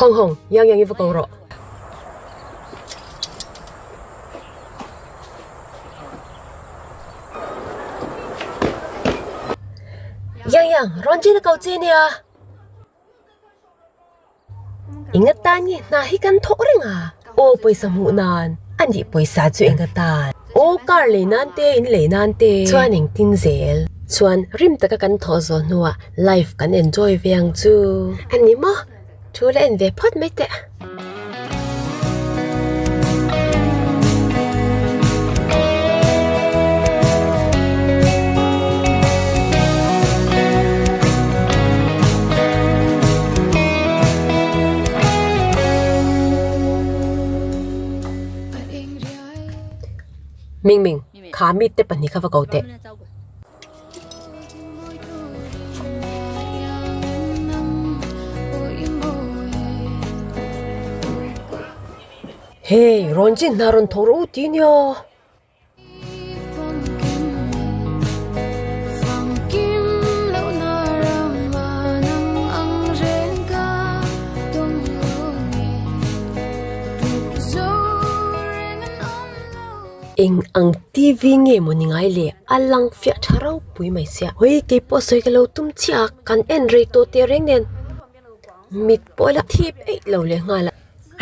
Hong Hong, Yangyang-i va kong ro. Yangyang, ronji na kau che niya. Ingatan ni, nahikan to ring ah. O poy sa munan, andi poy sa ju ingatan. O kar le nante in le nante. Chuan ing tinzel. Chuan rim taka kan thozo nuwa life kan enjoy viang chu. Ani mo, chula en ve pot mete. Ming, kami te pani ka va kau te. Hey, ronji naron thoro tinyo. Ing ang TV nge mo ni ngai le alang fia tharau pui mai sia hoi ke po soi ka lo tum chia kan en re to te reng nen mit pola thip ei lo le ngala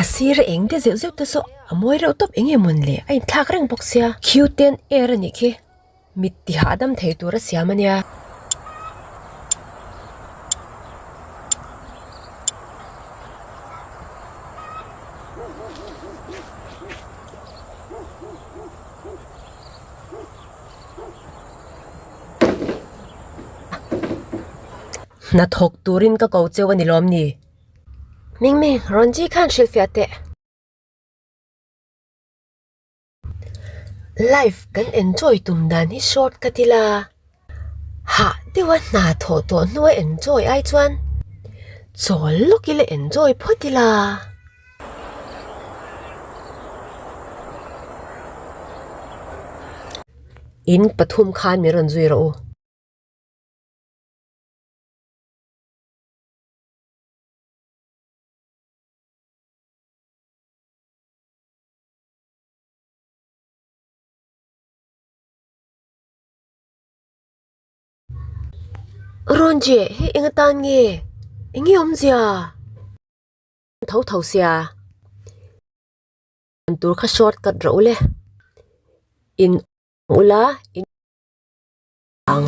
asir eng de zeu zeu te so amoi ro top enge mon le ai thak reng bok sia Q10 er ni ki mit ti hadam thei tur sia mania na thok turin ka kau chewa ni lom ni Ming ronji khan shil fiate life kan enjoy tum dan hi short katila ha dewa na tho to no enjoy ai chuan chol lokile enjoy photila in pathum khan mi ron zui ro ronji he ingatan nge ingi omzia thau thau sia tur kha shortcut ro le in ula in ang